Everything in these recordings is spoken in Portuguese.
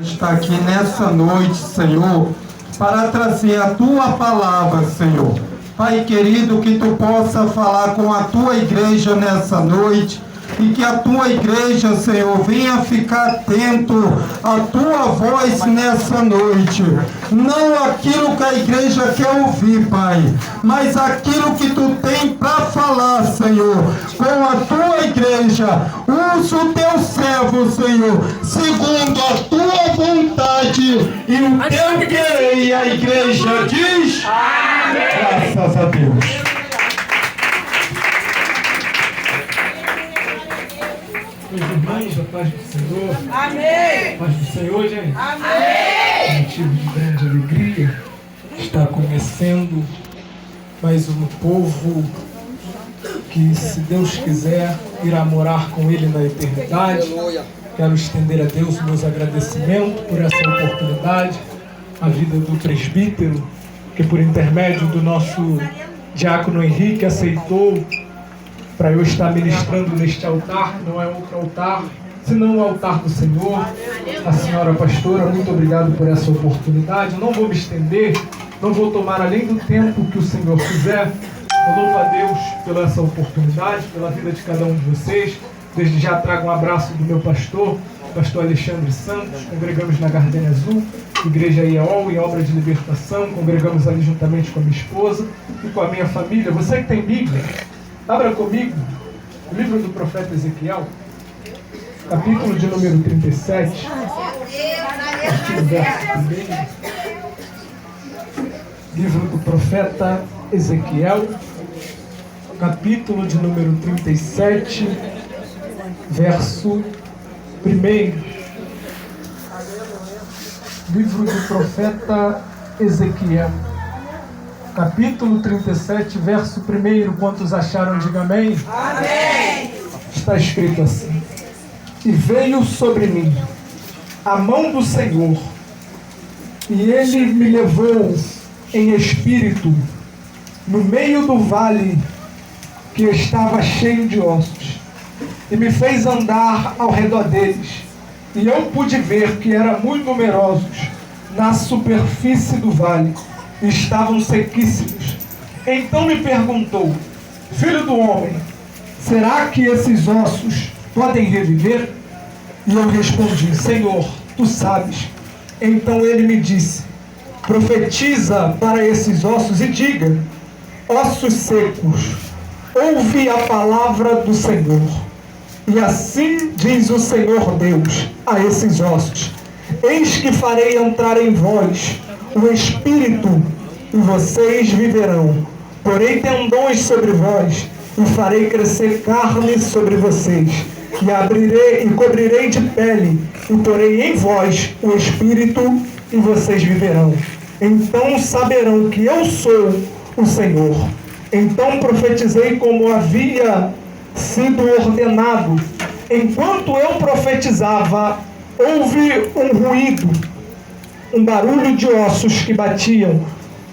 Está aqui nessa noite, Senhor, para trazer a Tua palavra, Senhor. Pai querido, que Tu possa falar com a Tua igreja nessa noite e que a Tua igreja, Senhor, venha ficar atento à Tua voz nessa noite. Não aquilo que a igreja quer ouvir, Pai, mas aquilo que Tu tem para falar, Senhor, com a Tua igreja. Usa o Teu servo, Senhor, segundo a Tua vontade e o Teu querer. E a igreja diz: amém. Graças a Deus. Meus irmãos, a paz do Senhor. Amém. A paz do Senhor, gente. Amém. Motivo de grande alegria. Está começando mais um povo que, se Deus quiser, irá morar com Ele na eternidade. Quero estender a Deus meus agradecimentos por essa oportunidade, a vida do presbítero, que por intermédio do nosso diácono Henrique aceitou para eu estar ministrando neste altar, que não é outro altar, senão o altar do Senhor. A senhora pastora, muito obrigado por essa oportunidade. Eu não vou me estender, não vou tomar além do tempo que o Senhor quiser. Eu louvo a Deus pela essa oportunidade, pela vida de cada um de vocês. Desde já trago um abraço do meu pastor Alexandre Santos. Congregamos na Gardenia Azul, Igreja IEOL, em obra de libertação. Congregamos ali juntamente com a minha esposa e com a minha família. Você que tem Bíblia, abra comigo o livro do profeta Ezequiel, capítulo de número 37, verso 1. Livro do profeta Ezequiel, capítulo de número 37, verso 1. Livro do profeta Ezequiel, capítulo 37, verso 1. Quantos acharam, diga amém. Amém. Está escrito assim: e veio sobre mim a mão do Senhor, e Ele me levou em espírito no meio do vale que estava cheio de ossos, e me fez andar ao redor deles, e eu pude ver que eram muito numerosos na superfície do vale, e estavam sequíssimos. Então me perguntou: filho do homem, será que esses ossos podem reviver? E eu respondi: Senhor, tu sabes. Então ele me disse: profetiza para esses ossos e diga: ossos secos, ouve a palavra do Senhor. E assim diz o Senhor Deus a esses ossos: eis que farei entrar em vós o Espírito, e vocês viverão. Porei tendões sobre vós, e farei crescer carne sobre vocês, e abrirei e cobrirei de pele, e porei em vós o Espírito, e vocês viverão. Então saberão que eu sou o Senhor. Então profetizei como havia sido ordenado. Enquanto eu profetizava, houve um ruído, um barulho de ossos que batiam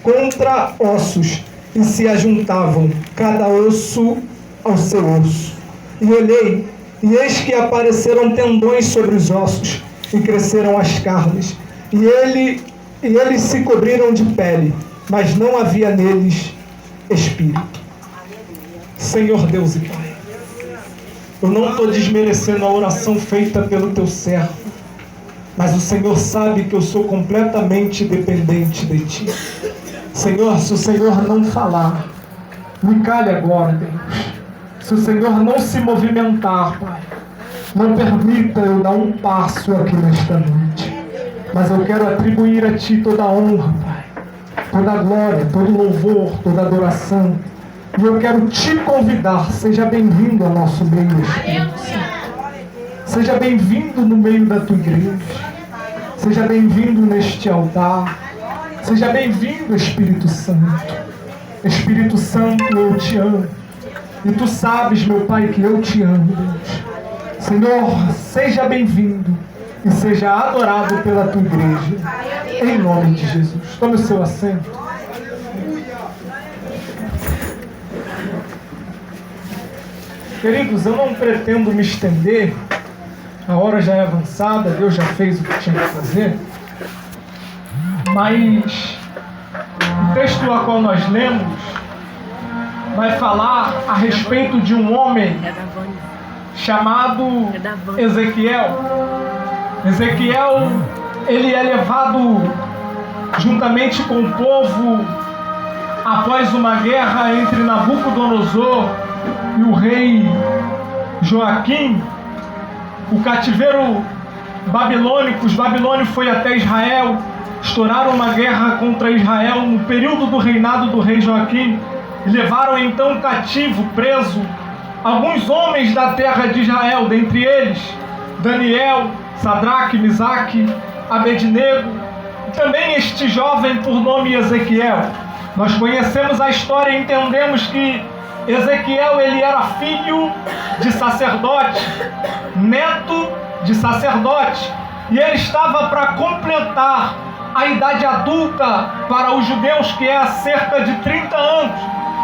contra ossos e se ajuntavam, cada osso ao seu osso. E olhei, e eis que apareceram tendões sobre os ossos, e cresceram as carnes, e eles se cobriram de pele, mas não havia neles espírito. Senhor Deus e Pai, eu não estou desmerecendo a oração feita pelo teu servo, mas o Senhor sabe que eu sou completamente dependente de Ti. Senhor, se o Senhor não falar, me cale agora, Deus. Se o Senhor não se movimentar, Pai, não permita eu dar um passo aqui nesta noite. Mas eu quero atribuir a Ti toda a honra, Pai, toda a glória, todo louvor, toda a adoração. E eu quero Te convidar, seja bem-vindo ao nosso meio, Espírito Santo. Seja bem-vindo no meio da Tua igreja. Seja bem-vindo neste altar. Seja bem-vindo, Espírito Santo. Espírito Santo, eu Te amo. E Tu sabes, meu Pai, que eu Te amo, Deus. Senhor, seja bem-vindo e seja adorado pela Tua igreja. Em nome de Jesus. Tome o seu assento. Queridos, eu não pretendo me estender, a hora já é avançada, Deus já fez o que tinha que fazer, mas o texto a qual nós lemos vai falar a respeito de um homem chamado Ezequiel. Ezequiel, ele é levado juntamente com o povo após uma guerra entre Nabucodonosor e o rei Joaquim. O cativeiro babilônico, os babilônios foi até Israel, estouraram uma guerra contra Israel no período do reinado do rei Joaquim e levaram então cativo, preso, alguns homens da terra de Israel, dentre eles Daniel, Sadraque, Misaque, Abednego, e também este jovem por nome Ezequiel. Nós conhecemos a história e entendemos que Ezequiel, ele era filho de sacerdote, neto de sacerdote, e ele estava para completar a idade adulta para os judeus, que é há cerca de 30 anos.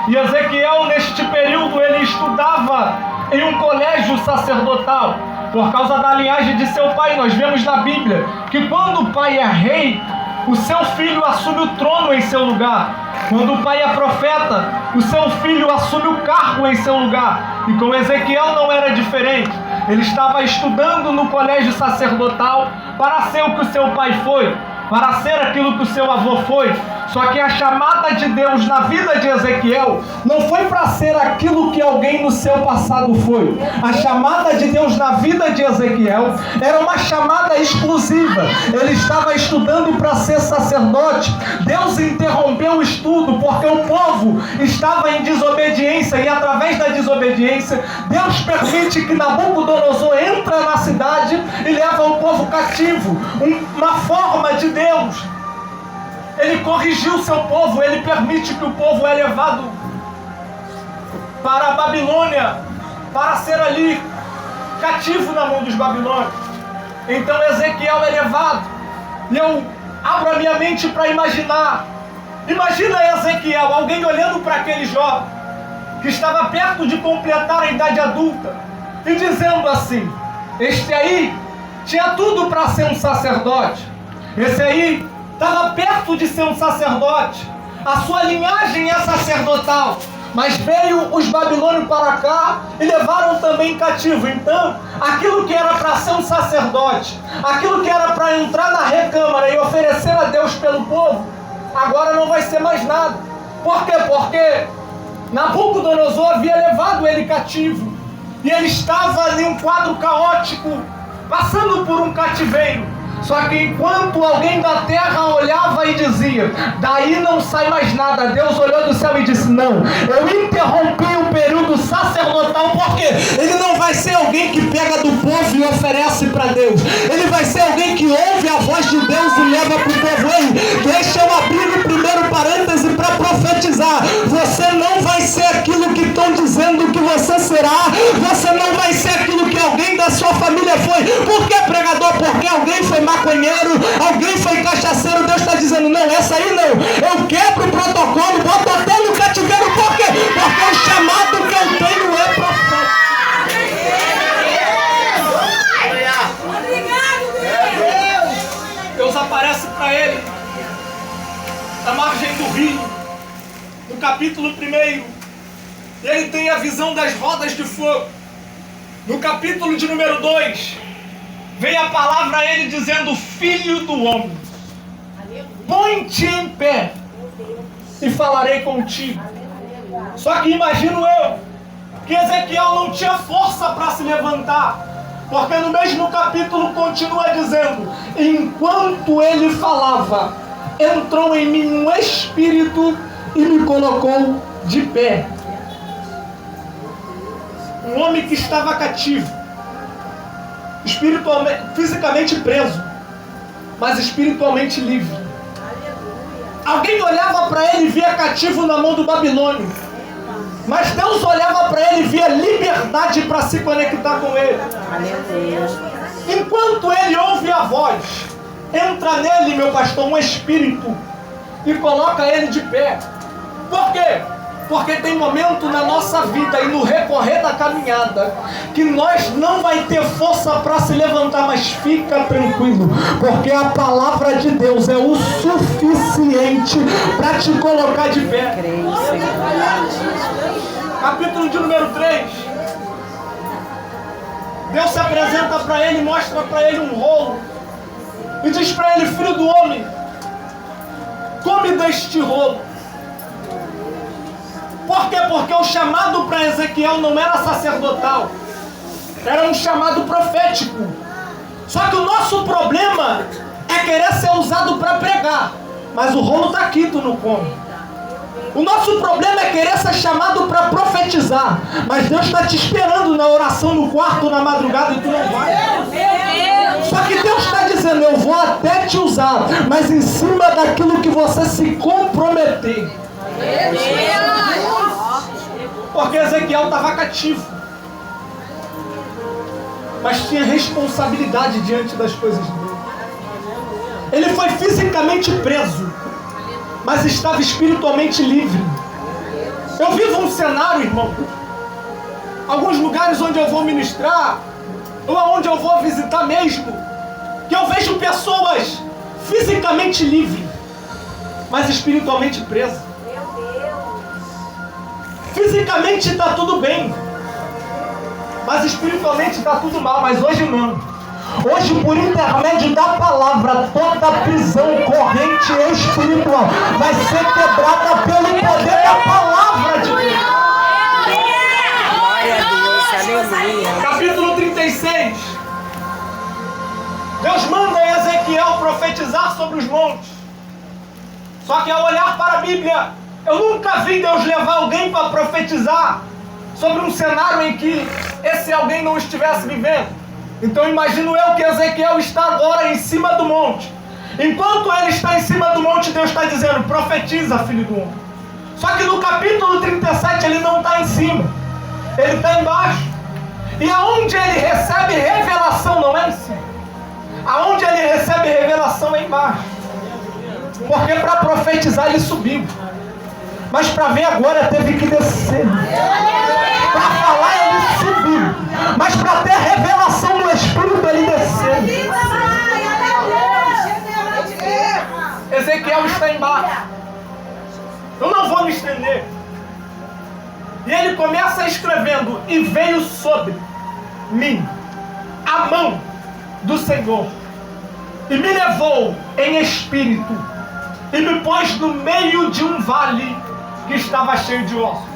E Ezequiel, neste período, ele estudava em um colégio sacerdotal. Por causa da linhagem de seu pai, nós vemos na Bíblia que quando o pai é rei, o seu filho assume o trono em seu lugar. Quando o pai é profeta, o seu filho assume o cargo em seu lugar. E com Ezequiel não era diferente. Ele estava estudando no colégio sacerdotal para ser o que o seu pai foi, para ser aquilo que o seu avô foi. Só que a chamada de Deus na vida de Ezequiel não foi para ser aquilo que alguém no seu passado foi. A chamada de Deus na vida de Ezequiel era uma chamada exclusiva. Ele estava estudando para ser sacerdote. Deus interrompeu o estudo porque o povo estava em desobediência, e através da desobediência, Deus permite que Nabucodonosor entra na cidade e leva o povo cativo. Uma forma de Deus. Ele corrigiu o seu povo, ele permite que o povo é levado para a Babilônia, para ser ali cativo na mão dos babilônios. Então Ezequiel é levado, e eu abro a minha mente para imaginar. Imagina Ezequiel, alguém olhando para aquele jovem, que estava perto de completar a idade adulta, e dizendo assim: este aí tinha tudo para ser um sacerdote, esse aí estava perto de ser um sacerdote, a sua linhagem é sacerdotal, mas veio os babilônios para cá e levaram também cativo. Então, aquilo que era para ser um sacerdote, aquilo que era para entrar na recâmara e oferecer a Deus pelo povo, agora não vai ser mais nada. Por quê? Porque Nabucodonosor havia levado ele cativo, e ele estava ali um quadro caótico, passando por um cativeiro. Só que enquanto alguém da terra olhava e dizia: daí não sai mais nada, Deus olhou do céu e disse: não, eu interrompi o período sacerdotal, porque ele não vai ser alguém que pega do povo e oferece para Deus. Ele vai ser alguém que ouve a voz de Deus e leva para o povo. Ei, deixa eu abrir o primeiro parêntese para profetizar. Você não vai ser aquilo que estão dizendo que você será. Você não vai ser aquilo que alguém da sua família foi. Por que, pregador? Porque alguém foi maconheiro, alguém foi cachaceiro. Deus está dizendo: não, essa aí não, eu quebro o protocolo, boto até no cativeiro. Por quê? Porque o chamado que eu tenho é profeta. Deus aparece para ele na margem do rio, no capítulo 1, ele tem a visão das rodas de fogo. No capítulo de número 2, veio a palavra a ele dizendo: filho do homem, põe-te em pé e falarei contigo. Só que imagino eu que Ezequiel não tinha força para se levantar, porque no mesmo capítulo continua dizendo: enquanto ele falava, entrou em mim um espírito e me colocou de pé. Um homem que estava cativo, espiritualmente, fisicamente preso, mas espiritualmente livre. Alguém olhava para ele e via cativo na mão do babilônio, mas Deus olhava para ele e via liberdade para se conectar com ele. Enquanto ele ouve a voz, entra nele, meu pastor, um espírito e coloca ele de pé. Por quê? Porque tem momento na nossa vida e no recorrer da caminhada que nós não vai ter força para se levantar, mas fica tranquilo, porque a palavra de Deus é o suficiente para te colocar de pé. Capítulo de número 3. Deus se apresenta para ele, mostra para ele um rolo e diz para ele: filho do homem, come deste rolo. Por quê? Porque o chamado para Ezequiel não era sacerdotal, era um chamado profético. Só que o nosso problema é querer ser usado para pregar, mas o rolo está aqui, tu não come. O nosso problema é querer ser chamado para profetizar, mas Deus está te esperando na oração no quarto, na madrugada, e tu não vai. Só que Deus está dizendo: eu vou até te usar, mas em cima daquilo que você se comprometer. Porque Ezequiel estava cativo, mas tinha responsabilidade diante das coisas de Deus. Ele foi fisicamente preso, mas estava espiritualmente livre. Eu vivo um cenário, irmão, alguns lugares onde eu vou ministrar, ou aonde eu vou visitar mesmo, que eu vejo pessoas fisicamente livres, mas espiritualmente presas. Fisicamente está tudo bem, mas espiritualmente está tudo mal. Mas hoje não. Hoje, por intermédio da palavra, toda prisão corrente espiritual vai ser quebrada pelo poder da palavra de Deus. Glória a Deus, aleluia. Capítulo 36. Deus manda Ezequiel profetizar sobre os montes. Só que ao olhar para a Bíblia, eu nunca vi Deus levar alguém para profetizar sobre um cenário em que esse alguém não estivesse vivendo. Então imagino eu que Ezequiel está agora em cima do monte. Enquanto ele está em cima do monte, Deus está dizendo: profetiza, filho do homem. Só que no capítulo 37 ele não está em cima, ele está embaixo. E aonde ele recebe revelação não é em cima, aonde ele recebe revelação é embaixo. Porque para profetizar ele subiu, mas para ver agora teve que descer. Para falar ele subiu, mas para ter revelação do Espírito ele desceu. Ezequiel está embaixo. Eu não vou me estender. E ele começa escrevendo: e veio sobre mim a mão do Senhor, e me levou em espírito, e me pôs no meio de um vale que estava cheio de ossos.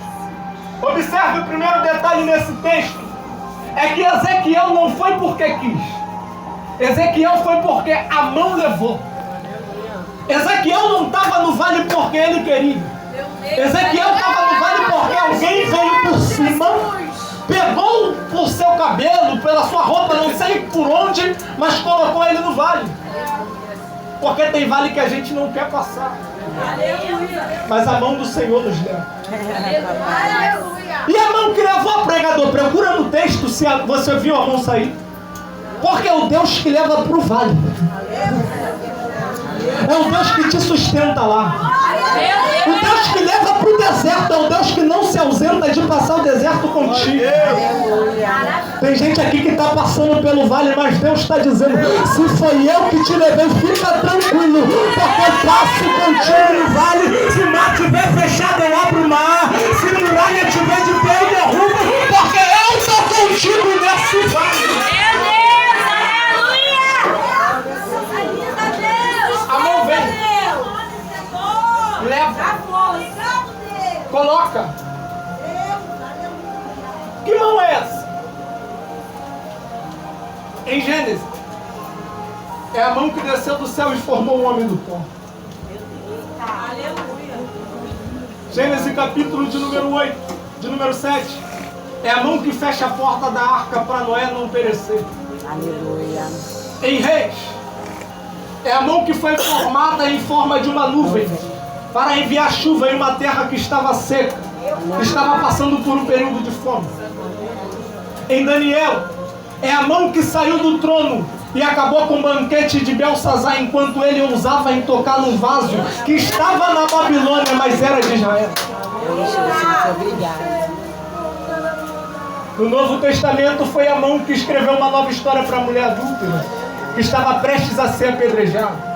Observe o primeiro detalhe nesse texto: é que Ezequiel não foi porque quis, Ezequiel foi porque a mão levou. Ezequiel não estava no vale porque ele queria, Ezequiel estava no vale porque alguém veio por cima, pegou por seu cabelo, pela sua roupa, não sei por onde, mas colocou ele no vale. Porque tem vale que a gente não quer passar, mas a mão do Senhor nos leva. E a mão que levou, pregador, procura no texto se você viu a mão sair. Porque é o Deus que leva para o vale, é o Deus que te sustenta lá, o Deus que leva para o deserto, é o Deus que não se ausenta de passar o deserto contigo. Tem gente aqui que está passando pelo vale, mas Deus está dizendo: se foi eu que te levei, fica tranquilo, porque eu passo contigo no vale. Se o mar estiver fechado, eu abro o mar. Se a muralha estiver de pé, eu derrubo, porque eu estou contigo nesse vale. A mão vem, leva, coloca. Que mão é essa? Em Gênesis, é a mão que desceu do céu e formou o homem do pó. Gênesis capítulo de número 8, de número 7, é a mão que fecha a porta da arca para Noé não perecer. Aleluia. Em Reis, é a mão que foi formada em forma de uma nuvem para enviar chuva em uma terra que estava seca, que estava passando por um período de fome. Em Daniel, é a mão que saiu do trono E acabou com o banquete de Belsazar, enquanto ele ousava em tocar num vaso que estava na Babilônia, mas era de Israel. No Novo Testamento foi Amã que escreveu uma nova história para a mulher adúltera, que estava prestes a ser apedrejada.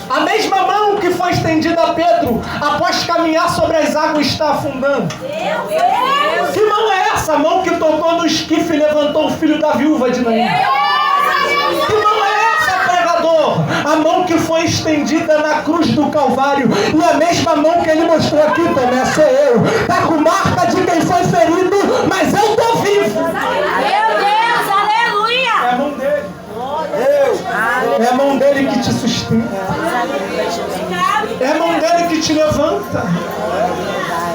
A mesma mão que foi estendida a Pedro após caminhar sobre as águas está afundando. Que mão é essa? A mão que tocou no esquife e levantou o filho da viúva de Naim. Que mão é essa, pregador? A mão que foi estendida na cruz do Calvário. E a mesma mão que ele mostrou aqui, Tomé, sou eu. Está com marca de quem foi ferido, mas eu estou vivo. Meu Deus, aleluia! É a mão dele. É a mão dele que te sustenta. É a mão dele que te levanta.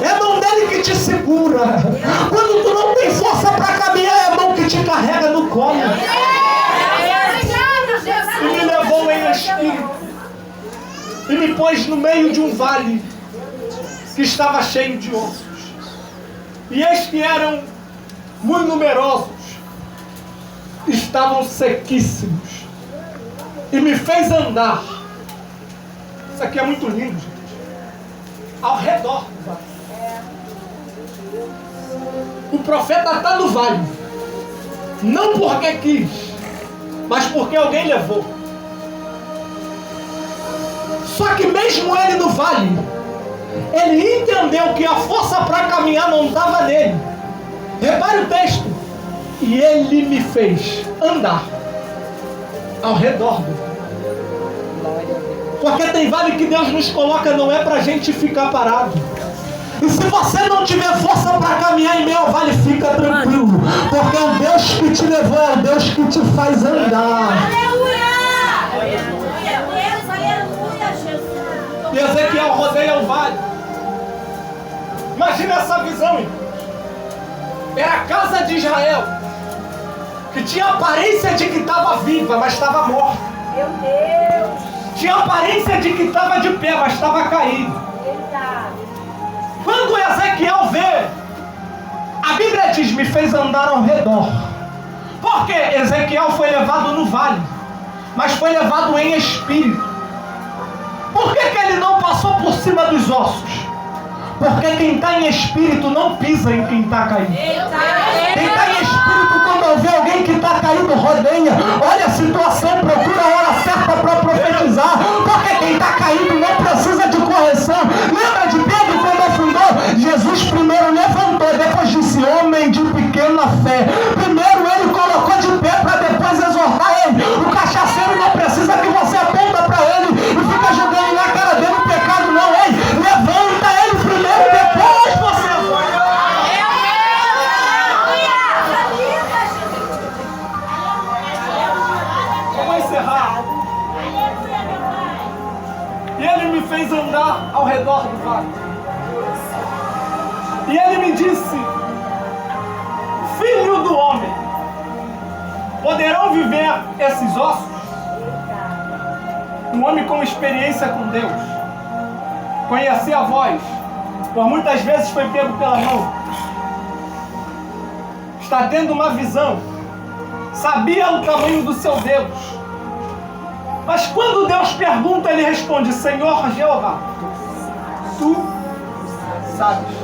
É a mão dele que te segura. Quando tu não tem força para caminhar, é a mão que te carrega no colo. E me levou em espírito e me pôs no meio de um vale que estava cheio de ossos. E eis que eram muito numerosos, estavam sequíssimos. E me fez andar. Isso aqui é muito lindo, gente. Ao redor do vale. O profeta está no vale. Não porque quis, mas porque alguém levou. Só que mesmo ele no vale, ele entendeu que a força para caminhar não estava nele. Repare o texto. E ele me fez andar ao redor do vale. Porque tem vale que Deus nos coloca, não é para a gente ficar parado. E se você não tiver força para caminhar em meio ao vale, fica tranquilo. Porque é o Deus que te levou, é o Deus que te faz andar. Aleluia! Aleluia, Jesus! E Ezequiel rodeia o vale. Imagina essa visão, irmão. Era a casa de Israel, que tinha aparência de que estava viva, mas estava morta. Meu Deus! Tinha aparência de que estava de pé, mas estava caído. Eita! Quando Ezequiel vê, a Bíblia diz, me fez andar ao redor. Porque Ezequiel foi levado no vale, mas foi levado em espírito. Por que ele não passou por cima dos ossos? Porque quem está em espírito não pisa em quem está caído. Quem está em espírito, quando vê alguém que está caído, rodeia. Olha a situação, procura a hora certa para profetizar. Porque quem está caído não precisa de correção. Lembra de Pedro quando afundou? Jesus primeiro levantou, depois disse, homem de pequena fé. Primeiro ele colocou de pé para depois exortar ele. O cachaceiro não precisa que você aponta para ele e fica jogando na cara dele o pecado, não. Ei, levanta ele primeiro, depois você vai. Vamos encerrar. E ele me fez andar ao redor do vale. E ele me disse, filho do homem, poderão viver esses ossos? Um homem com experiência com Deus, conhecia a voz, por muitas vezes foi pego pela mão, está tendo uma visão, sabia o tamanho do seu Deus, mas quando Deus pergunta, ele responde, Senhor Jeová, tu sabes.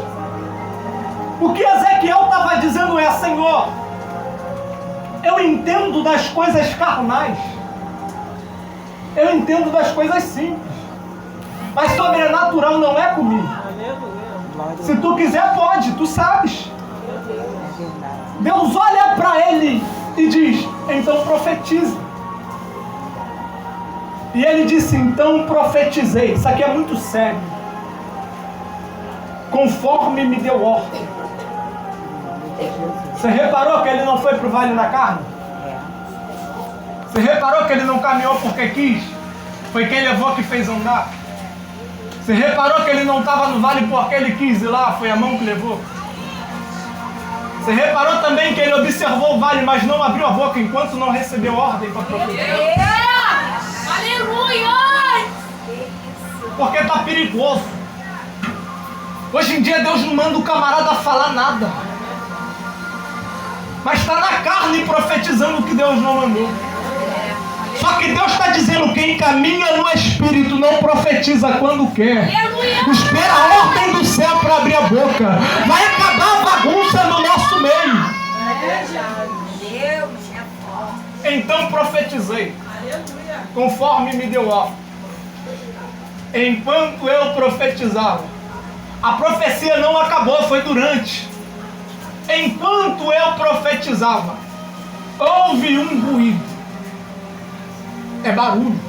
O que Ezequiel estava dizendo é, Senhor, eu entendo das coisas carnais, eu entendo das coisas simples, mas sobrenatural não é comigo. Se tu quiser, pode, tu sabes. Deus olha para ele e diz, então profetize. E ele disse, então profetizei. Isso aqui é muito sério. Conforme me deu ordem. Você reparou que ele não foi para o vale da carne? Você reparou que ele não caminhou porque quis? Foi quem levou que fez andar? Você reparou que ele não estava no vale porque ele quis ir lá? Foi a mão que levou? Você reparou também que ele observou o vale, mas não abriu a boca enquanto não recebeu ordem para profetizar? Aleluia! Porque está perigoso. Hoje em dia Deus não manda o camarada falar nada, mas está na carne profetizando o que Deus não mandou. Só que Deus está dizendo: quem caminha no Espírito não profetiza quando quer. Espera a ordem do céu para abrir a boca. Vai acabar a bagunça no nosso meio. Então profetizei, conforme me deu ordem. Enquanto eu profetizava, a profecia não acabou, foi durante. Enquanto eu profetizava, houve um ruído. É barulho.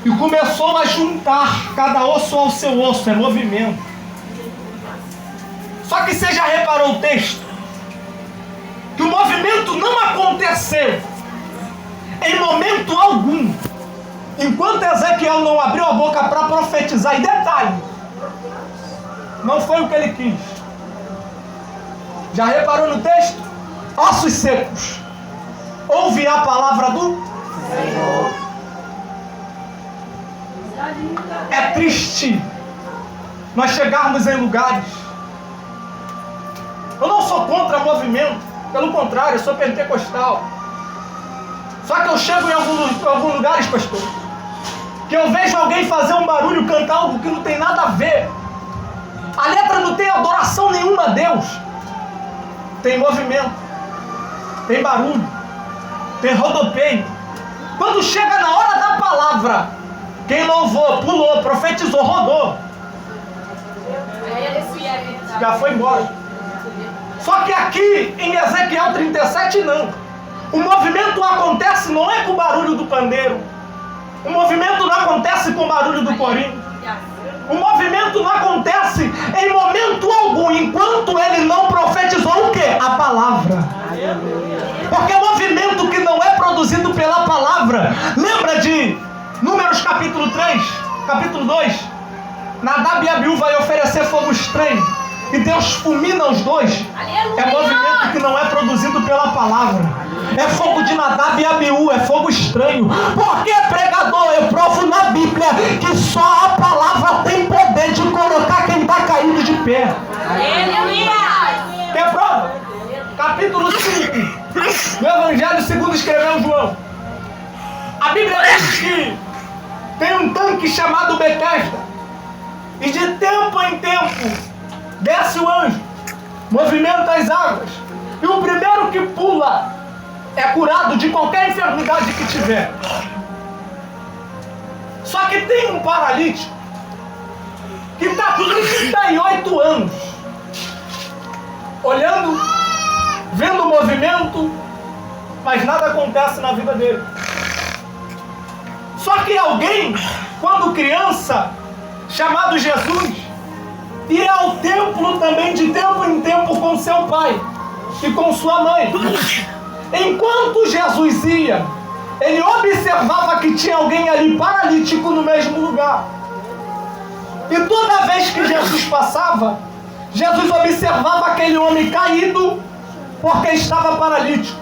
E começou a juntar cada osso ao seu osso, é movimento. Só que você já reparou o texto? Que o movimento não aconteceu em momento algum, enquanto Ezequiel não abriu a boca para profetizar. E detalhe, não foi o que ele quis. Já reparou no texto? Ossos secos. Ouve a palavra do Senhor. É triste nós chegarmos em lugares. Eu não sou contra movimento, pelo contrário, eu sou pentecostal. Só que eu chego em alguns lugares, pastor, que eu vejo alguém fazer um barulho, cantar algo que não tem nada a ver. A letra não tem adoração nenhuma a Deus. Tem movimento, tem barulho, tem rodopeio. Quando chega na hora da palavra, quem louvou, pulou, profetizou, rodou, já foi embora. Só que aqui em Ezequiel 37 não. O movimento acontece não é com o barulho do pandeiro. O movimento não acontece com o barulho do corinho. O movimento não acontece em momento algum enquanto ele não profetizou o quê? A palavra. Porque movimento que não é produzido pela palavra. Lembra de Números capítulo 3, capítulo 2? Nadab e Abiú vai oferecer fogo estranho e Deus fulmina os dois. É movimento que não é produzido pela palavra. É fogo de Nadab e Abiú, é fogo estranho. Porque, pregador, eu provo na Bíblia que só a palavra tem poder de colocar quem está caído de pé. Quer prova? Capítulo 5 do Evangelho segundo escreveu João. A Bíblia diz que tem um tanque chamado Betesda, e de tempo em tempo desce o anjo, movimenta as águas, e o primeiro que pula é curado de qualquer enfermidade que tiver. Só que tem um paralítico que está 38 anos olhando, vendo o movimento, mas nada acontece na vida dele. Só que alguém, quando criança, chamado Jesus, ia ao templo também de tempo em tempo com seu pai e com sua mãe. Enquanto Jesus ia, ele observava que tinha alguém ali paralítico no mesmo lugar. E toda vez que Jesus passava, Jesus observava aquele homem caído porque estava paralítico.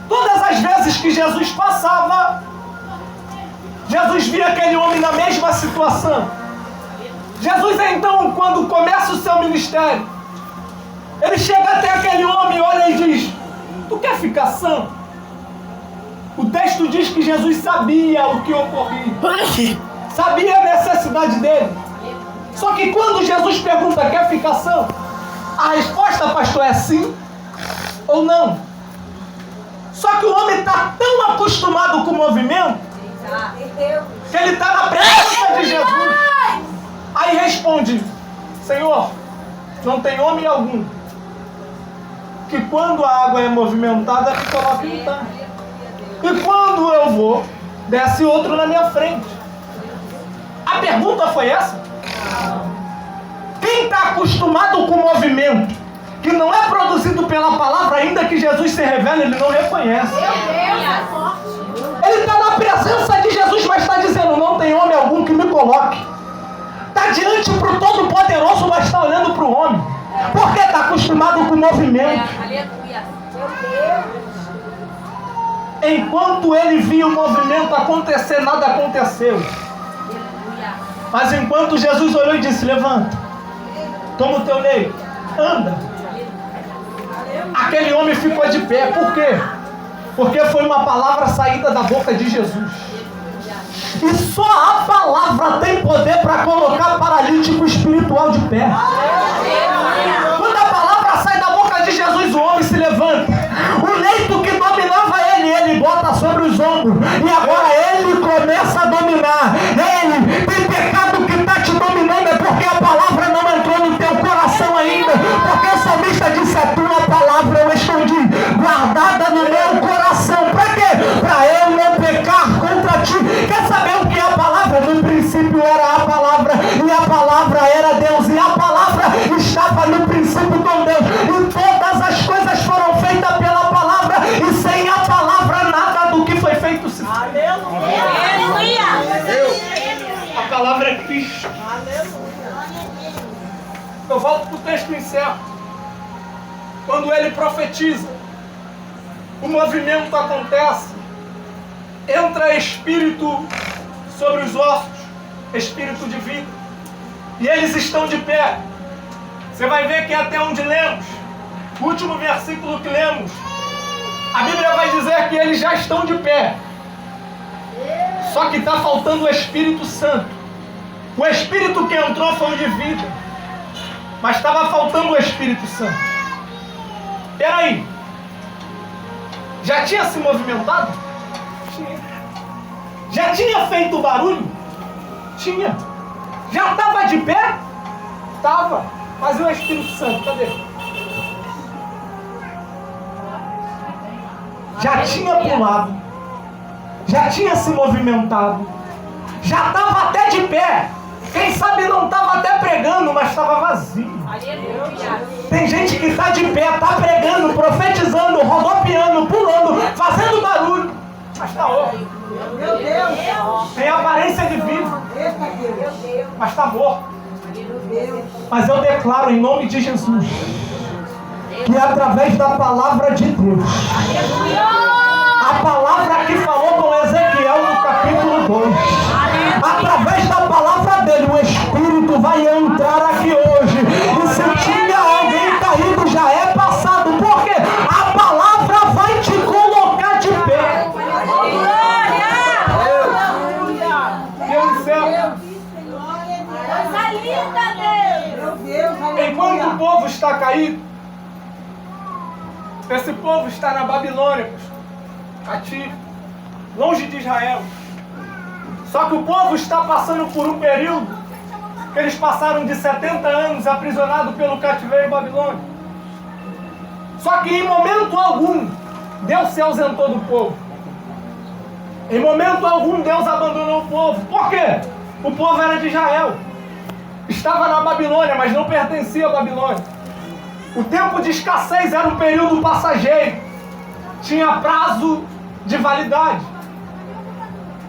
Todas as vezes que Jesus passava, Jesus via aquele homem na mesma situação. Jesus então, quando começa o seu ministério, ele chega até aquele homem, olha e diz: tu quer ficar sã? O texto diz que Jesus sabia o que ocorria, sabia a necessidade dele. Só que quando Jesus pergunta: quer ficar sã? A resposta, pastor, é sim ou não. Só que o homem está tão acostumado com o movimento que ele está na presença de Jesus. Aí responde: Senhor, não tem homem algum que quando a água é movimentada me coloque no tanque. E quando eu vou, desce outro na minha frente. A pergunta foi essa? Quem está acostumado com o movimento que não é produzido pela palavra, ainda que Jesus se revele, ele não reconhece. Ele está na presença de Jesus, mas está dizendo: não tem homem algum que me coloque. Está diante para o Todo-Poderoso, mas está olhando para o homem. Porque está acostumado com o movimento. Enquanto ele via o movimento acontecer, nada aconteceu. Mas enquanto Jesus olhou e disse: levanta, toma o teu leito, anda. Aquele homem ficou de pé. Por quê? Porque foi uma palavra saída da boca de Jesus. E só a palavra tem poder para colocar paralítico espiritual de pé. Quando a palavra sai da boca de Jesus, o homem se levanta. O leito que dominava ele bota sobre os ombros. E agora ele começa a dominar. Ele tem pecado que está te dominando, é porque a palavra não entrou no teu coração ainda. Porque o salmista disse: a tua palavra eu escondi, guardada no meu coração. Para quê? Para eu não pecar contra ti. Quer saber o que é a palavra? No princípio era a palavra, e a palavra era Deus, e a palavra estava no princípio com Deus, e todas as coisas foram feitas pela palavra, e sem a palavra nada do que foi feito se fez. A palavra é Cristo. Eu volto para o texto e encerro. Quando ele profetiza, o movimento acontece, entra espírito sobre os ossos, espírito de vida, e eles estão de pé. Você vai ver que até onde lemos, o último versículo que lemos, a Bíblia vai dizer que eles já estão de pé. Só que está faltando o Espírito Santo. O Espírito que entrou foi o de vida, mas estava faltando o Espírito Santo. Peraí, já tinha se movimentado? Tinha. Já tinha feito barulho? Tinha. Já estava de pé? Estava. Mas e o Espírito Santo? Cadê? Já tinha pulado. Já tinha se movimentado. Já estava até de pé. Quem sabe não estava até pregando, mas estava vazio. Tem gente que está de pé, está pregando, profetizando, rodopiando, pulando, fazendo barulho, mas está morto. Meu Deus! Tem aparência de vivo, mas está morto. Meu Deus! Mas eu declaro em nome de Jesus que através da palavra de Deus, a palavra que falou com Ezequiel no capítulo 2, através da palavra dele, o Espírito vai entrar aqui hoje. E se tinha alguém caído, já é passado, porque a palavra vai te colocar de pé. Deus céu. Coisa linda, Deus! Enquanto o povo está caído, esse povo está na Babilônia, cativo, longe de Israel. Só que o povo está passando por um período que eles passaram de 70 anos aprisionados pelo cativeiro babilônico. Só que em momento algum Deus se ausentou do povo. Em momento algum Deus abandonou o povo. Por quê? O povo era de Israel. Estava na Babilônia, mas não pertencia à Babilônia. O tempo de escassez era um período passageiro. Tinha prazo de validade.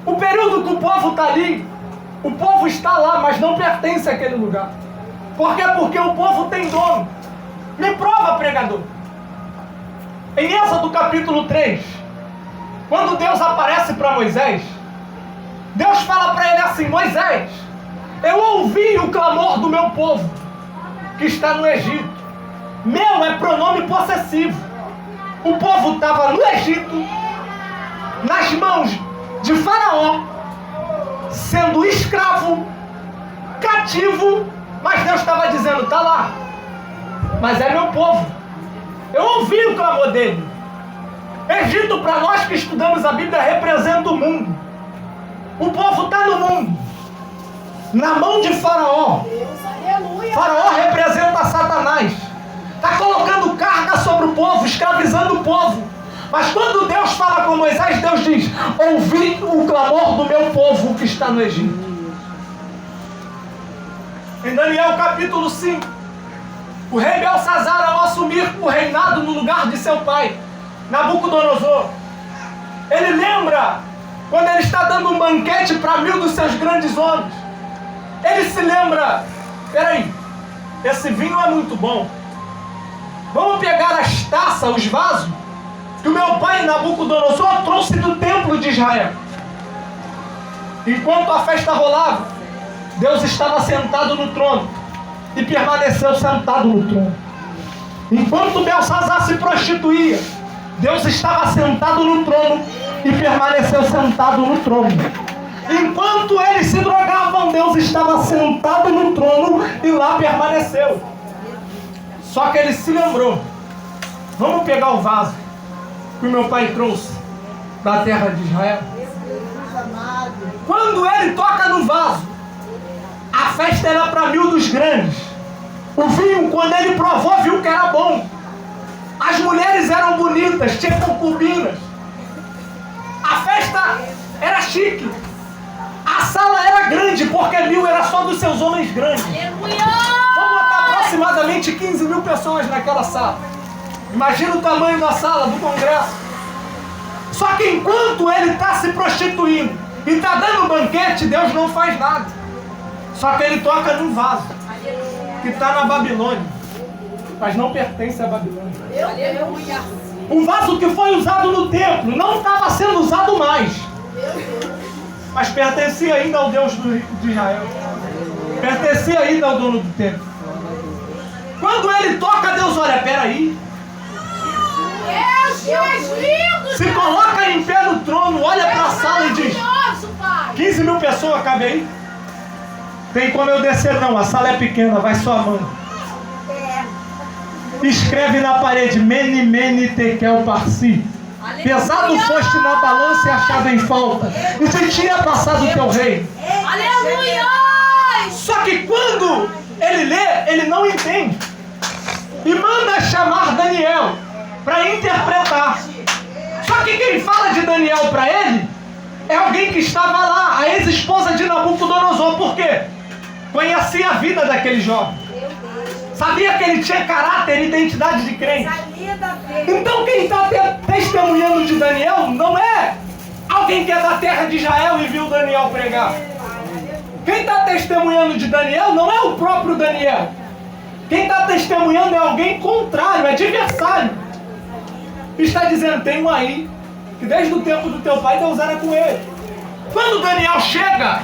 O período que o povo está ali, o povo está lá, mas não pertence àquele lugar. Por quê? Porque o povo tem dono. Me prova, pregador. Em Êxodo capítulo 3, quando Deus aparece para Moisés, Deus fala para ele assim: Moisés, eu ouvi o clamor do meu povo que está no Egito. Meu é pronome possessivo. O povo estava no Egito, nas mãos de Faraó, sendo escravo, cativo, mas Deus estava dizendo: está lá, mas é meu povo. Eu ouvi o clamor dele. Egito, para nós que estudamos a Bíblia, representa o mundo. O povo está no mundo, na mão de Faraó. Faraó representa Satanás. Está colocando carga sobre o povo, escravizando o povo. Mas quando Deus fala com Moisés, Deus diz: ouvi o clamor do meu povo que está no Egito. Em Daniel capítulo 5, o rei Belsazar, ao assumir o reinado no lugar de seu pai, Nabucodonosor, ele lembra quando ele está dando um banquete para 1000 dos seus grandes homens. Ele se lembra: peraí, esse vinho é muito bom. Vamos pegar as taças, os vasos que o meu pai Nabucodonosor trouxe do templo de Israel. Enquanto a festa rolava, Deus estava sentado no trono e permaneceu sentado no trono. Enquanto Belsazar se prostituía, Deus estava sentado no trono e permaneceu sentado no trono. Enquanto eles se drogavam, Deus estava sentado no trono e lá permaneceu. Só que ele se lembrou: vamos pegar o vaso que o meu pai trouxe da terra de Israel. Quando ele toca no vaso, a festa era para 1000 dos grandes. O vinho, quando ele provou, viu que era bom. As mulheres eram bonitas, tinha concubinas. A festa era chique. A sala era grande, porque 1000 era só dos seus homens grandes. Vamos botar aproximadamente 15.000 pessoas naquela sala. Imagina o tamanho da sala do congresso. Só que enquanto ele está se prostituindo e está dando banquete, Deus não faz nada. Só que ele toca num vaso que está na Babilônia, mas não pertence à Babilônia. Um vaso que foi usado no templo, não estava sendo usado mais, mas pertencia ainda ao Deus de Israel. Pertencia ainda ao dono do templo. Quando ele toca, Deus olha: peraí. Se coloca em pé no trono, olha para a sala e diz: 15.000 pessoas, cabe aí? Tem como eu descer? Não, a sala é pequena, vai só a mãe. Escreve na parede: Mene, Mene, Tekel, Parsi. Pesado foste na balança e achado em falta, e te tinha passado o teu reino. Aleluia! Só que quando ele lê, ele não entende. E manda chamar Daniel para interpretar. Só que quem fala de Daniel para ele é alguém que estava lá, a ex-esposa de Nabucodonosor. Por quê? Conhecia a vida daquele jovem. Sabia que ele tinha caráter e identidade de crente. Então quem está testemunhando de Daniel não é alguém que é da terra de Israel e viu Daniel pregar. Quem está testemunhando de Daniel não é o próprio Daniel. Quem está testemunhando é alguém contrário, adversário. Está dizendo: tem um aí que desde o tempo do teu pai Deus era com ele. Quando Daniel chega,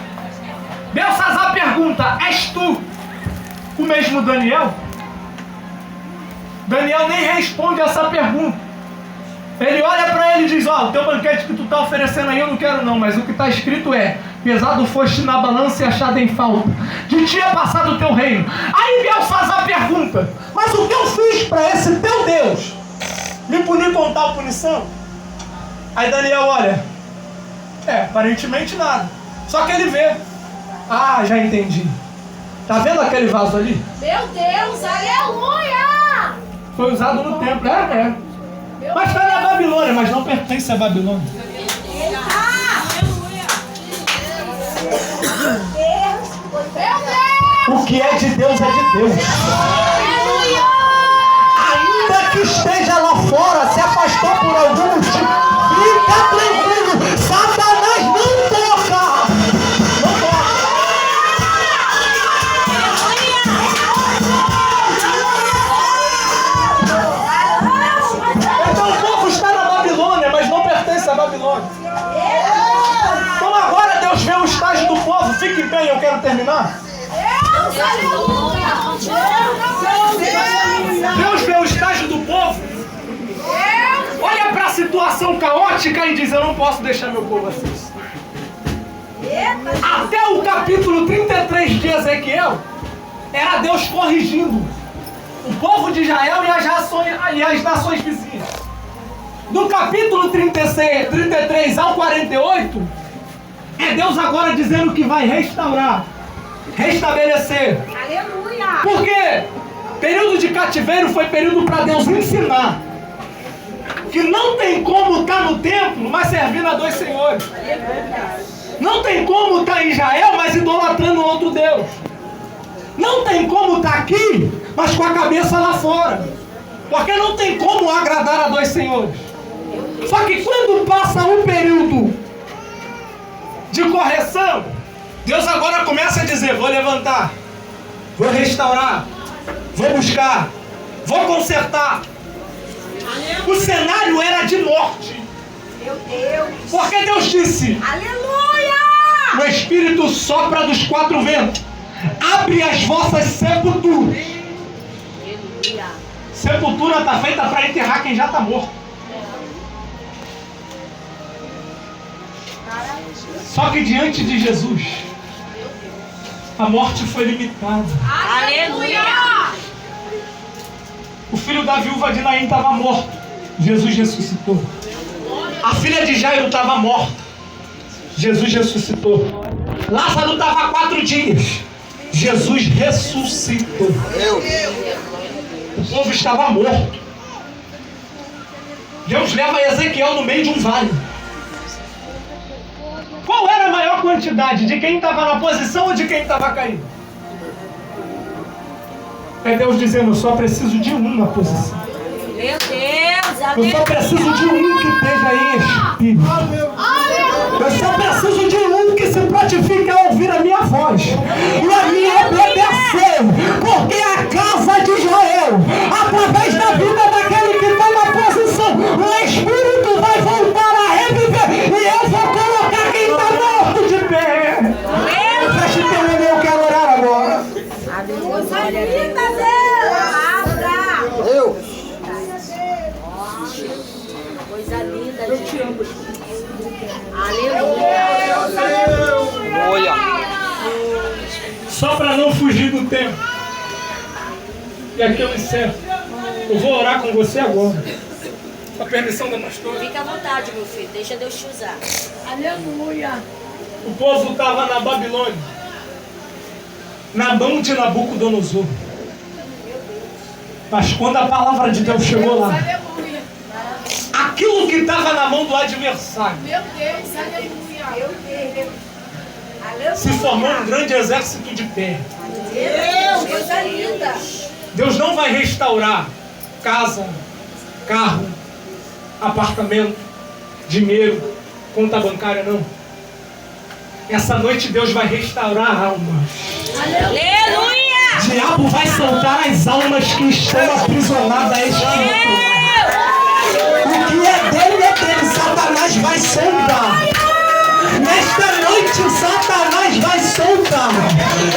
Belsazar pergunta: és tu o mesmo Daniel? Daniel nem responde essa pergunta. Ele olha para ele e diz: ó, o teu banquete que tu está oferecendo aí eu não quero não, mas o que está escrito é: pesado foste na balança e achado em falta, de ti é passado o teu reino. Aí Belsazar pergunta: mas o que eu fiz para esse teu Deus me punir com tal punição? Aí Daniel olha: aparentemente nada. Só que ele vê: ah, já entendi. Tá vendo aquele vaso ali? Meu Deus, aleluia! Foi usado no templo, mas está na Babilônia, mas não pertence à Babilônia. O que é de Deus é de Deus. Ainda que esteja lá fora, se afastou por algum motivo, fica tranquilo, Satanás não toca. Não toca. Então o povo está na Babilônia, mas não pertence à Babilônia. Então agora Deus vê o estágio do povo. Fique em pé, eu quero terminar. Deus vê o estágio do povo, olha para a situação caótica e diz: eu não posso deixar meu povo assim. Até o capítulo 33 de Ezequiel era Deus corrigindo o povo de Israel e as nações vizinhas. Do capítulo 33 ao 48 é Deus agora dizendo que vai restaurar, restabelecer. Aleluia! Porque período de cativeiro foi período para Deus ensinar que não tem como estar no templo, mas servindo a dois senhores. Não tem como estar em Israel, mas idolatrando outro Deus. Não tem como estar aqui, mas com a cabeça lá fora. Porque não tem como agradar a dois senhores. Só que quando passa um período de correção, Deus agora começa a dizer: vou levantar, vou restaurar, vou buscar, vou consertar. O cenário era de morte. Meu Deus! Porque Deus disse: Aleluia! o Espírito sopra dos quatro ventos, abre as vossas sepulturas. Sepultura está feita para enterrar quem já está morto. Só que diante de Jesus, a morte foi limitada. Aleluia! O filho da viúva de Naim estava morto. Jesus ressuscitou. A filha de Jairo estava morta. Jesus ressuscitou. Lázaro estava há 4 dias. Jesus ressuscitou. O povo estava morto. Deus leva Ezequiel no meio de um vale. Qual era a maior quantidade? De quem estava na posição ou de quem estava caído? É Deus dizendo, eu só preciso de um na posição. Meu Deus, Eu só preciso de um que esteja em espírito. Eu só preciso de um que se prontifique a ouvir a minha voz e a me obedecer. Porque a casa de Israel, através da vida daquele que está na posição, o Espírito vai voltar a reviver e eu vou colocar quem está morto de pé. Feche teu olho, eu quero orar agora. Coisa linda, Deus! Coisa linda, eu te amo. Aleluia! Só para não fugir do tempo. E aqui eu encerro. Eu vou orar com você agora. Com a permissão da pastora. Fica à vontade, meu filho. Deixa Deus te usar. Aleluia. O povo estava na Babilônia, na mão de Nabucodonosor. Mas quando a palavra de Deus chegou lá, Aleluia. aquilo que estava na mão do adversário Meu Deus, aleluia. Meu Deus. se formou um grande exército de pé. Deus, coisa linda. Deus não vai restaurar casa, carro, apartamento, dinheiro, conta bancária, não. Essa noite Deus vai restaurar almas. Aleluia! O diabo vai soltar as almas que estão aprisionadas a espírito. O que é dele, Satanás vai soltar. Nesta noite, Satanás vai soltar.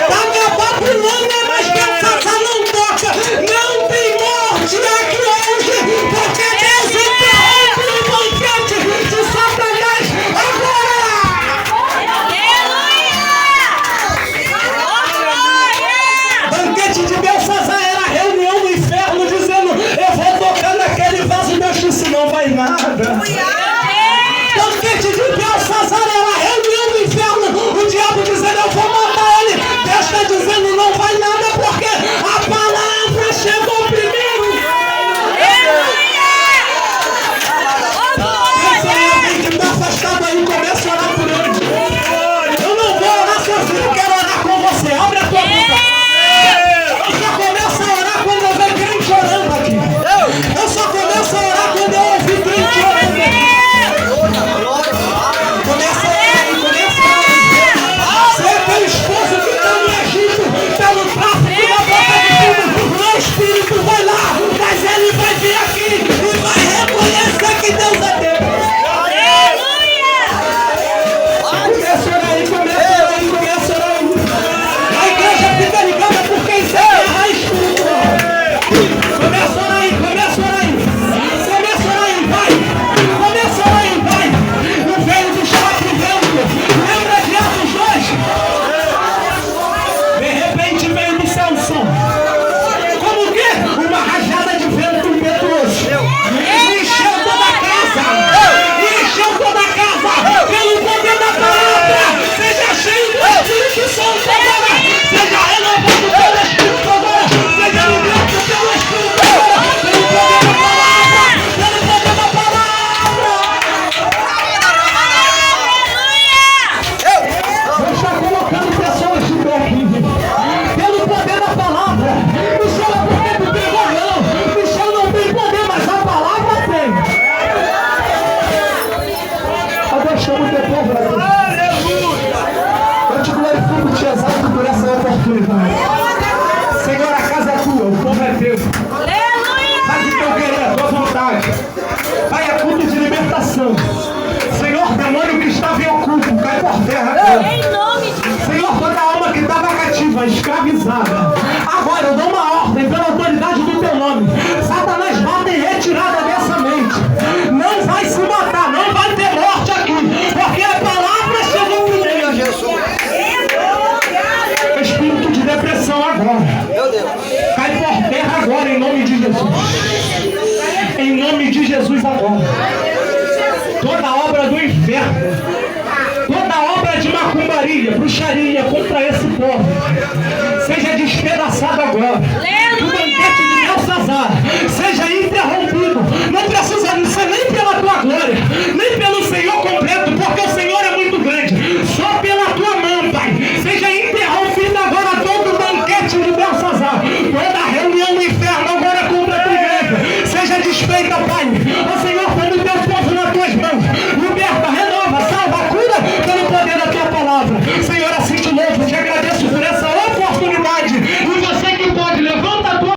Tá na Babilônia, mas que a casa não toca. Não tem morte aqui hoje, porque Deus interrompe o banquete de Satanás agora. Banquete de Belsazar era a reunião do inferno dizendo, eu vou tocar naquele vaso, Deus disse, não vai nada. Banquete de Belsazar era a reunião do bruxaria contra esse povo seja despedaçado agora. Aleluia.